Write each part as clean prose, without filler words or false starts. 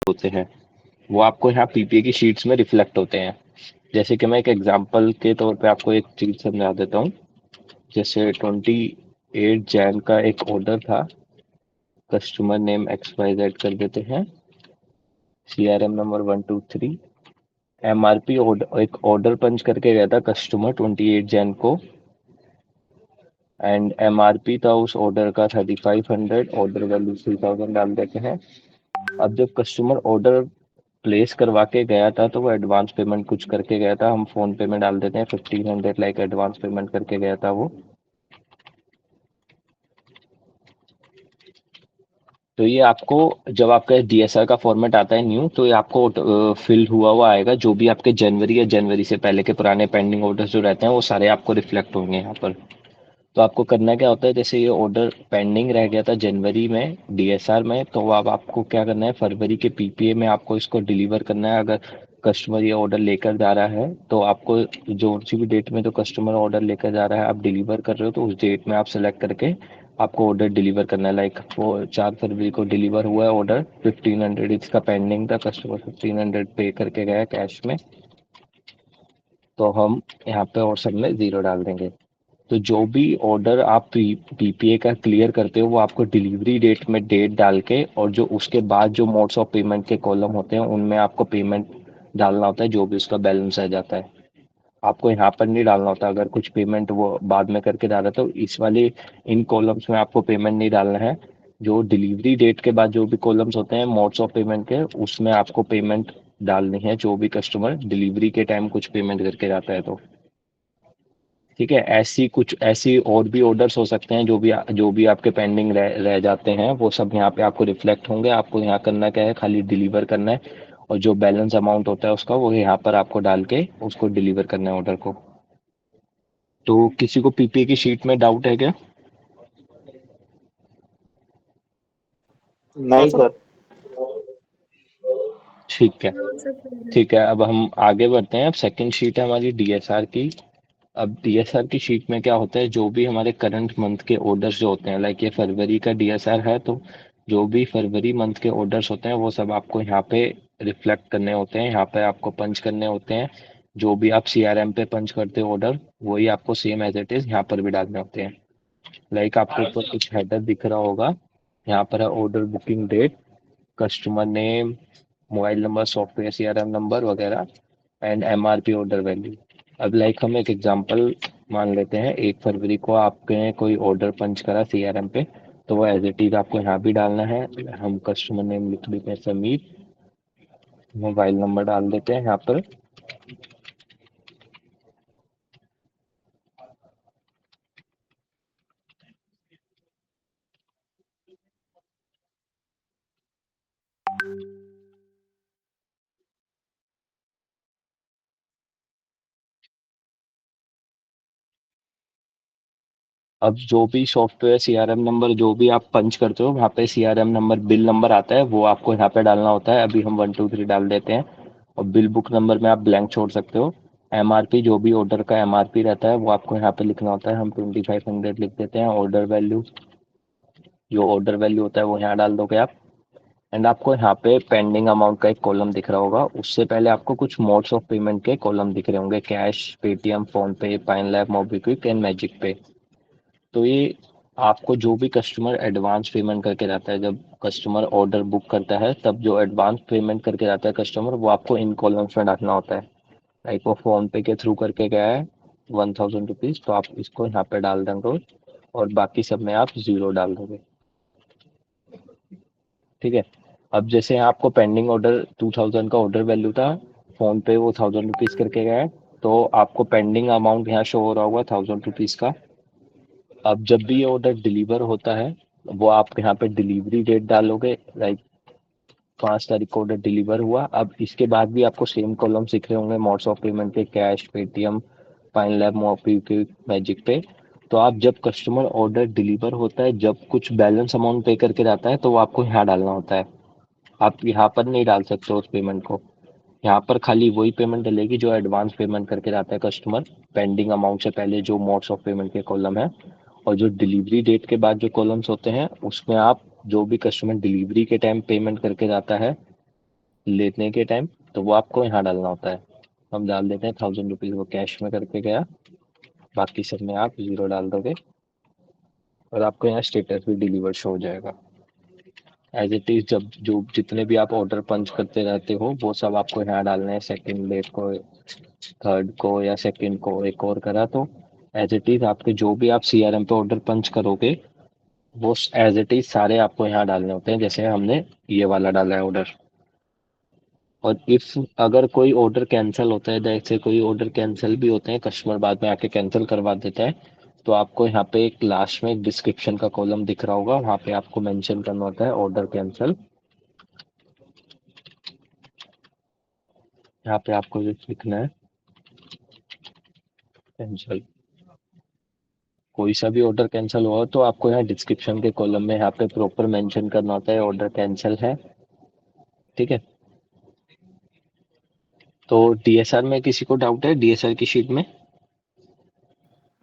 होते हैं वो आपको यहाँ पीपीए की शीट्स में रिफ्लेक्ट होते हैं। जैसे कि मैं एक एग्जांपल के तौर पे आपको एक चीज समझा देता हूँ। जैसे 28 जैन का एक ऑर्डर था, कस्टमर नेम XYZ कर देते हैं, CRM नंबर 123, MRP ऑर्डर, एक ऑर्डर पंच करके गया था कस्टमर 28 जैन को, एंड MRP था उस ऑर्डर का 3500, ऑर्डर वैल्यू 3000 डाल देते हैं। अब जब कस्टमर ऑर्डर प्लेस करवा के गया था तो वो एडवांस पेमेंट कुछ करके गया था, हम फोन पे में डाल देते हैं 1500 लाइक एडवांस पेमेंट करके गया था वो। तो ये आपको जब आपका DSR का फॉर्मेट आता है न्यू, तो ये आपको फिल हुआ हुआ आएगा, जो भी आपके जनवरी या जनवरी से पहले के पुराने पेंडिंग ऑर्डर्स जो रहते हैं वो सारे आपको रिफ्लेक्ट होंगे यहाँ पर। तो आपको करना क्या होता है, जैसे ये ऑर्डर पेंडिंग रह गया था जनवरी में DSR में, तो अब आपको क्या करना है, फरवरी के PPA में आपको इसको डिलीवर करना है। अगर कस्टमर ये ऑर्डर लेकर जा रहा है तो आपको जो सी भी डेट में जो कस्टमर ऑर्डर लेकर जा रहा है आप डिलीवर कर रहे हो, तो उस डेट में आप सेलेक्ट करके आपको ऑर्डर डिलीवर करना है। लाइक वो 4 फरवरी को डिलीवर हुआ है ऑर्डर 1500, इसका पेंडिंग था, कस्टमर 1500 पे करके गया कैश में, तो हम यहाँ पे और सब में 0 डाल देंगे। तो जो भी ऑर्डर आप पीपीए का क्लियर करते हो वो आपको डिलीवरी डेट में डेट डाल के, और जो उसके बाद जो मोड्स ऑफ पेमेंट के कॉलम होते हैं उनमें आपको पेमेंट डालना होता है, जो भी उसका बैलेंस रह जाता है। आपको यहाँ पर नहीं डालना होता, अगर कुछ पेमेंट वो बाद में करके डाला तो इस वाले इन कॉलम्स में आपको पेमेंट नहीं डालना है। जो डिलीवरी डेट के बाद जो भी कॉलम्स होते हैं मोड्स ऑफ पेमेंट के, उसमें आपको पेमेंट डालनी है, जो भी कस्टमर डिलीवरी के टाइम कुछ पेमेंट करके जाता है तो। ठीक है, ऐसी और भी ऑर्डर्स हो सकते हैं जो भी आपके पेंडिंग रह जाते हैं, वो सब यहाँ पे आपको रिफ्लेक्ट होंगे। आपको यहाँ करना क्या है, खाली डिलीवर करना है, और जो बैलेंस अमाउंट होता है उसका वो यहाँ पर आपको डाल के उसको डिलीवर करना है ऑर्डर को। तो किसी को पीपीए की शीट में डाउट है क्या? नहीं सर। ठीक है। हाँ सब सही है। ठीक है, अब हम आगे बढ़ते हैं। अब सेकंड शीट है हमारी DSR की। अब DSR की शीट में क्या होता है, जो भी हमारे करंट मंथ के ऑर्डर्स जो होते हैं, लाइक ये फरवरी का DSR है, तो जो भी फरवरी मंथ के ऑर्डर्स होते हैं वो सब आपको यहाँ पे रिफ्लेक्ट करने होते हैं, यहाँ पे आपको पंच करने होते हैं। जो भी आप CRM पे पंच करते हो ऑर्डर, वही आपको सेम एज इट इज यहाँ पर भी डालने होते हैं। लाइक आपको ऊपर कुछ हेडर दिख रहा होगा, यहाँ पर है order booking date, customer name, mobile number, software CRM number वगैरह, एंड MRP ऑर्डर वैल्यू। अब लाइक हम एक एग्जांपल मान लेते हैं, 1 फरवरी को आपने कोई ऑर्डर पंच करा CRM पे, तो वो एज इट इज आपको यहाँ भी डालना है। हम कस्टमर नेम लिख देते हैं समीर, मोबाइल नंबर डाल देते हैं यहाँ पर। अब जो भी सॉफ्टवेयर CRM नंबर जो भी आप पंच करते हो, वहाँ पे CRM नंबर बिल नंबर आता है, वो आपको यहाँ पे डालना होता है। अभी हम 123 डाल देते हैं, और बिल बुक नंबर में आप ब्लैंक छोड़ सकते हो। MRP जो भी ऑर्डर का MRP रहता है वो आपको यहाँ पे लिखना होता है, हम 2500 लिख देते हैं। ऑर्डर वैल्यू, जो ऑर्डर वैल्यू होता है वो यहाँ डाल दोगे आप। एंड आपको यहाँ पे पेंडिंग अमाउंट का एक कॉलम दिख रहा होगा, उससे पहले आपको कुछ मोड्स ऑफ पेमेंट के कॉलम दिख रहे होंगे, कैश, पेटीएम, फोन पे, pine lab, MobiKwik and magic पे। तो ये आपको जो भी कस्टमर एडवांस पेमेंट करके जाता है, जब कस्टमर ऑर्डर बुक करता है तब जो एडवांस पेमेंट करके जाता है कस्टमर, वो आपको इन कॉलम्स में डालना होता है। लाइक वो फोन पे के थ्रू करके गया है 1000 रुपीज, तो आप इसको यहाँ पे डाल देंगे, और बाकी सब में आप 0 डाल दोगे। ठीक है। अब जैसे आपको पेंडिंग ऑर्डर 2000 का ऑर्डर वैल्यू था, फोन पे वो 1000 रुपीज करके गया है, तो आपको पेंडिंग अमाउंट यहाँ शो हो रहा होगा 1000 रुपीज का। अब जब भी ये ऑर्डर डिलीवर होता है, वो आप यहाँ पे डिलीवरी डेट डालोगे, लाइक 5 तारीख को ऑर्डर डिलीवर हुआ। अब इसके बाद भी आपको सेम कॉलम दिख रहे होंगे मोड्स ऑफ पेमेंट के, cash, Paytm, pine lab, MobiKwik, magic पे। तो आप जब कस्टमर ऑर्डर डिलीवर होता है, जब कुछ बैलेंस अमाउंट पे करके जाता है, तो वो आपको यहाँ डालना होता है। आप यहाँ पर नहीं डाल सकते उस पेमेंट को। यहाँ पर खाली वही पेमेंट डलेगी जो एडवांस पेमेंट करके जाता है कस्टमर, पेंडिंग अमाउंट से पहले जो मोड्स ऑफ पेमेंट के कॉलम है। और जो डिलीवरी डेट के बाद जो कॉलम्स होते हैं, उसमें आप जो भी कस्टमर डिलीवरी के टाइम पेमेंट करके जाता है, लेने के टाइम, तो वो आपको यहाँ डालना होता है। हम डाल देते हैं 1000 रुपीज़, वो कैश में करके गया। बाकी सब में आप 0 डाल दोगे और आपको यहाँ स्टेटस भी डिलीवर शो हो जाएगा। एज इट इज, जब जो जितने भी आप ऑर्डर पंच करते रहते हो वो सब आपको यहाँ डालना है। सेकंड डेट को, थर्ड को या सेकंड को एक और करा तो एज इट इज आपके जो भी आप सीआरएम पे ऑर्डर पंच करोगे वो एज इट इज सारे आपको यहाँ डालने होते हैं, जैसे हमने ये वाला डाला है ऑर्डर। और इफ अगर कोई ऑर्डर कैंसिल होता है, जैसे कोई ऑर्डर कैंसिल भी होते हैं, कस्टमर बाद में आके कैंसिल करवा देता है, तो आपको यहाँ पे एक लास्ट में एक डिस्क्रिप्शन का कॉलम दिख रहा होगा, वहाँ पे आपको मेंशन करना होता है ऑर्डर कैंसिल। यहाँ पे आपको जो लिखना है कैंसिल। कोई सा भी ऑर्डर कैंसिल हुआ हो तो आपको यहाँ डिस्क्रिप्शन के कॉलम में यहाँ पे प्रॉपर मेंशन करना होता है ऑर्डर कैंसिल है। ठीक है। तो डीएसआर में किसी को डाउट है, डीएसआर की शीट में?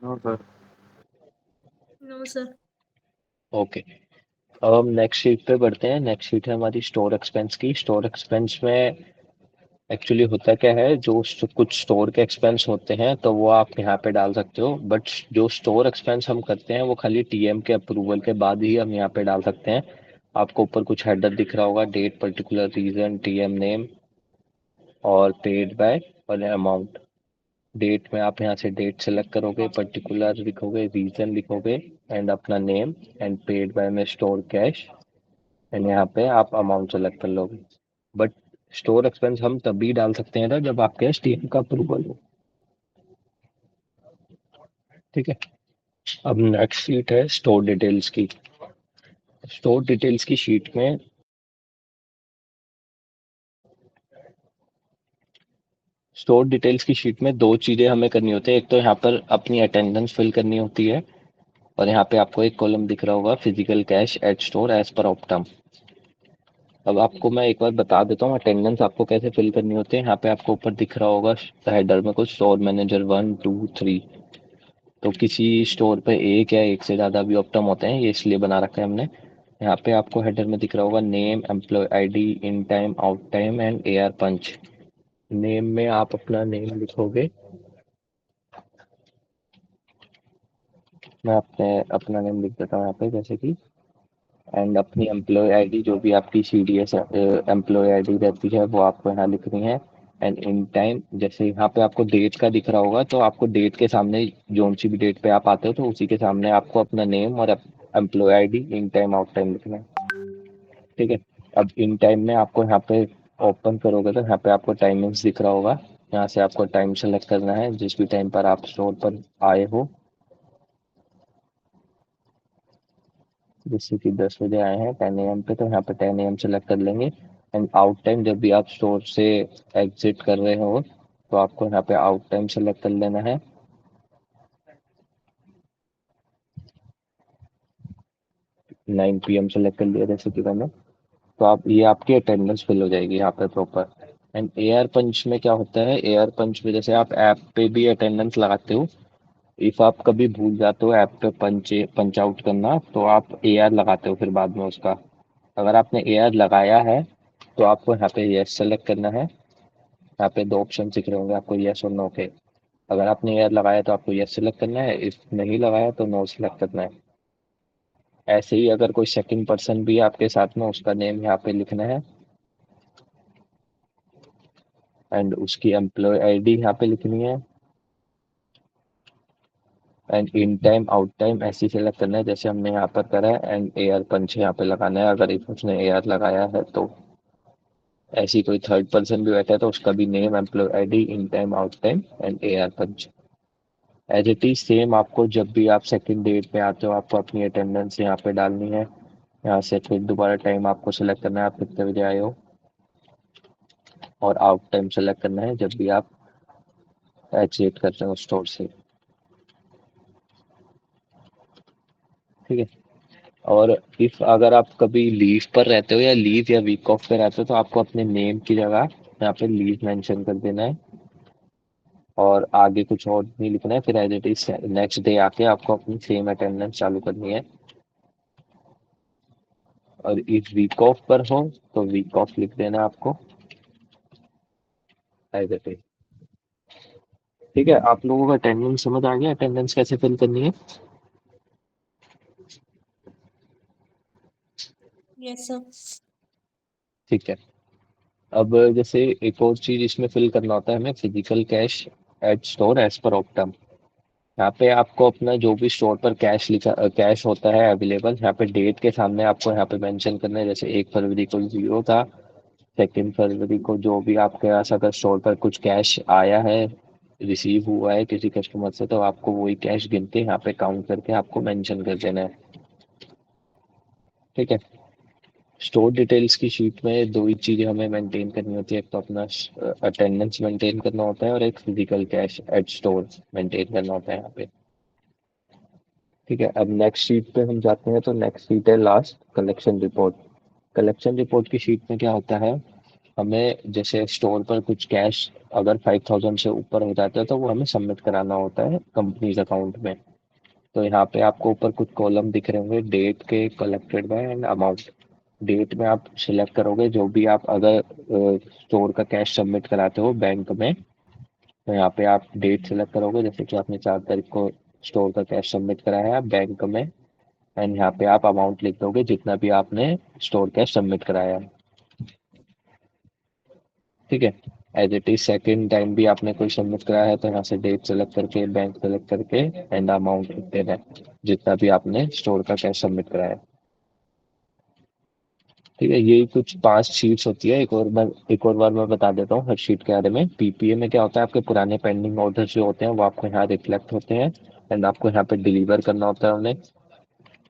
No sir. No sir. Okay. अब हम नेक्स्ट शीट पे बढ़ते हैं। नेक्स्ट शीट है हमारी स्टोर एक्सपेंस की। स्टोर एक्सपेंस में एक्चुअली होता क्या है, जो कुछ स्टोर के एक्सपेंस होते हैं तो वो आप यहाँ पे डाल सकते हो, बट जो स्टोर एक्सपेंस हम करते हैं वो खाली टीएम के अप्रूवल के बाद ही हम यहाँ पे डाल सकते हैं। आपको ऊपर कुछ हेडर दिख रहा होगा, date, particular reason, TM name और पेड बाय और अमाउंट। डेट में आप यहाँ से डेट सेलेक्ट करोगे, पर्टिकुलर लिखोगे, रीजन लिखोगे एंड अपना नेम, एंड पेड बाय में स्टोर कैश, एंड यहाँ पे आप अमाउंट सेलेक्ट कर लोगे। बट स्टोर एक्सपेंस हम तभी डाल सकते हैं ना जब आपके पास टीएम का अप्रूवल हो। ठीक है। अब नेक्स्ट शीट है स्टोर डिटेल्स की। स्टोर डिटेल्स की शीट में दो चीजें हमें करनी होती है। एक तो यहाँ पर अपनी अटेंडेंस फिल करनी होती है, और यहाँ पे आपको एक कॉलम दिख रहा होगा, physical cash at store as per Optum. अब आपको मैं एक बार बता देता हूँ अटेंडेंस आपको कैसे फिल करनी होती है। यहाँ पे आपको ऊपर दिख रहा होगा हेडर में कुछ स्टोर मैनेजर 1 2 3। तो किसी स्टोर पे एक या एक से ज़्यादा भी ऑप्टम होते हैं, ये इसलिए बना रखा है हमने। यहाँ पे आपको हेडर में दिख रहा होगा name, employee ID, in time, out time and AR punch. Name में आप अपना नेम लिखोगे। मैं अपना नेम लिख देता हूँ यहाँ पे, जैसे कि, एंड अपनी एम्प्लॉय आईडी जो भी आपकी सीडीएस एम्प्लॉय आईडी रहती है वो आपको यहाँ लिखनी है। एंड इन टाइम, जैसे यहाँ पे आपको डेट का दिख रहा होगा तो आपको डेट के सामने जो सी भी डेट पे आप आते हो तो उसी के सामने आपको अपना नेम और employee ID, in time, out time लिखना है। ठीक है। अब इन टाइम में आपको यहाँ पे ओपन करोगे तो यहाँ पे आपको टाइमिंग्स दिख रहा होगा। यहाँ से आपको टाइम सेलेक्ट करना है जिस भी टाइम पर आप स्टोर पर आए हो। जैसे कि 10 बजे आए हैं 10 AM पे, तो यहाँ पे 10 AM सेलेक्ट कर लेंगे। एंड आउट टाइम, जब भी आप स्टोर से एग्जिट कर रहे हो तो आपको यहाँ पे आउट टाइम सेलेक्ट कर लेना है। 9 PM सेलेक्ट कर लिया जैसे कि मैंने। तो आप, ये आपकी अटेंडेंस फिल हो जाएगी यहाँ पे प्रॉपर। एंड एआर पंच में क्या होता है, एआर पंच में जैसे आप ऐप पे भी अटेंडेंस लगाते हो, इफ आप कभी भूल जाते हो ऐप पे पंच आउट करना तो आप एआर लगाते हो फिर बाद में उसका। अगर आपने एआर लगाया है तो आपको यहाँ पे यस सेलेक्ट करना है। यहाँ पे दो ऑप्शन दिख रहे होंगे आपको, यस और नो के। अगर आपने एआर लगाया तो आपको यस सेलेक्ट करना है, इफ नहीं लगाया तो नो सेलेक्ट करना है। ऐसे ही अगर कोई सेकंड पर्सन भी है आपके साथ में, उसका नेम यहाँ पे लिखना है एंड उसकी एम्प्लॉय आईडी यहाँ पे लिखनी है। And in time, out time ऐसे ही सेलेक्ट करना है जैसे हमने यहाँ पर करा है। एंड एआर पंच यहाँ पे लगाना है अगर इफ उसने एआर लगाया है तो। ऐसी कोई थर्ड पर्सन भी बैठा है तो उसका भी name, employee ID, in time, out time and AR punch. As it is same, आपको जब भी आप सेकंड डेट पे आते हो आपको अपनी अटेंडेंस यहाँ पे डालनी है। यहाँ से फिर दोबारा टाइम आपको सेलेक्ट करना है आप कितने बजे आए हो, और आउट टाइम सेलेक्ट करना है जब भी आप एग्जिट कर रहे हो स्टोर से। ठीक है। और इफ अगर आप कभी लीव पर रहते हो या लीव या वीक ऑफ पे रहते हो तो आपको अपने नेम की जगह यहाँ पे लीव मेंशन कर देना है, और आगे कुछ और नहीं लिखना है। फिर as it is next day आके आपको अपनी सेम अटेंडेंस चालू करनी है। और इफ वीक ऑफ पर हो तो वीक ऑफ लिख देना है आपको। As it is. ठीक है, आप लोगों का अटेंडेंस समझ आ गया, अटेंडेंस कैसे फिल करनी है? Yes, sir. ठीक है। अब जैसे एक और चीज इसमें फिल करना होता है हमें, physical cash at store as per Optum. यहाँ पे आपको अपना जो भी स्टोर पर कैश लिखा कैश होता है अवेलेबल, यहाँ पे डेट के सामने आपको यहाँ पे मेंशन करना है। जैसे 1 फरवरी को 0 था, 2 फरवरी को जो भी आपके पास अगर स्टोर पर कुछ कैश आया है, रिसीव हुआ है किसी कस्टमर से, तो आपको वही कैश गिन के यहाँ पे काउंट करके आपको मेंशन कर देना है। ठीक है। स्टोर डिटेल्स की शीट में दो ही चीजें हमें मेंटेन करनी होती है, एक तो अपना अटेंडेंस मेंटेन करना होता है और एक physical cash at store maintain करना होता है यहाँ पे। ठीक है, अब नेक्स्ट शीट पे हम जाते हैं। तो नेक्स्ट शीट है last, collection report. Collection report की शीट में क्या होता है, हमें जैसे स्टोर पर कुछ कैश अगर 5,000 से ऊपर हो जाता है तो वो हमें सबमिट कराना होता है कंपनीज अकाउंट में। तो यहाँ पे आपको ऊपर कुछ कॉलम दिख रहे होंगे, डेट के, collected by and amount. Date में आप सिलेक्ट करोगे जो भी आप अगर स्टोर का कैश सबमिट कराते हो बैंक में, तो यहाँ पे आप डेट सिलेक्ट करोगे। जैसे कि आपने 4 तारीख को स्टोर का कैश सबमिट कराया है बैंक में, एंड यहाँ पे आप अमाउंट लिख दोगे जितना भी आपने स्टोर कैश सबमिट कराया है। ठीक है। As it is second time भी आपने कोई सबमिट कराया है तो यहाँ से डेट सेलेक्ट करके, बैंक सेलेक्ट करके एंड अमाउंट लिख देना है जितना भी आपने स्टोर का कैश सबमिट कराया है। ठीक है, यही कुछ 5 शीट्स होती है। एक और बार मैं बता देता हूँ हर शीट के बारे में। पीपीए में क्या होता है, आपके पुराने पेंडिंग ऑर्डर जो होते हैं वो आपको यहाँ रिफ्लेक्ट होते हैं एंड आपको यहाँ पे डिलीवर करना होता है उन्हें।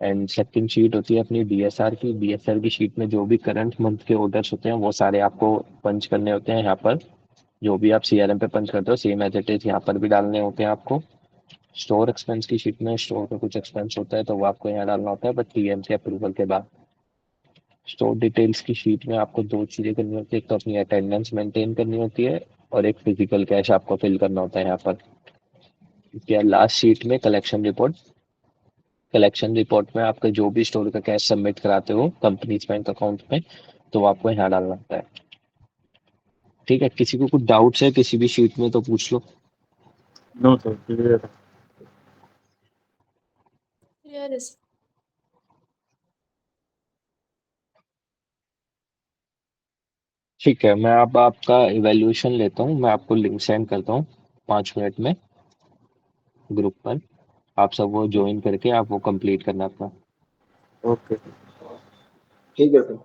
एंड सेकंड शीट होती है अपनी डीएसआर की। डीएसआर की शीट में जो भी करंट मंथ के ऑर्डर्स होते हैं वो सारे आपको पंच करने होते हैं यहाँ पर। जो भी आप सीआरएम पे पंच करते हो सेम एज इट इज यहाँ पर भी डालने होते हैं आपको। स्टोर एक्सपेंस की शीट में स्टोर का कुछ एक्सपेंस होता है तो वो आपको यहाँ डालना होता है, बट टीएम के अप्रूवल के बाद। स्टोर डिटेल्स की शीट में आपको दो चीजें करनी होती है, एक तो अपनी अटेंडेंस मेंटेन करनी होती है और एक फिजिकल कैश आपको फिल करना होता है यहाँ पर। क्या लास्ट शीट में कलेक्शन रिपोर्ट। कलेक्शन रिपोर्ट में आपका जो भी स्टोर का कैश सबमिट कराते हो कंपनीज बैंक अकाउंट में, तो वो आपको यहाँ डालना होता है। ठीक है, किसी को कुछ डाउट्स है किसी भी शीट में तो पूछ लो। नो सर, क्लियर है। Clear is. ठीक है, मैं अब आपका इवैल्यूएशन लेता हूँ, मैं आपको लिंक सेंड करता हूँ 5 मिनट में ग्रुप पर। आप सब वो ज्वाइन करके आप वो कंप्लीट करना अपना। ओके। ठीक है सर।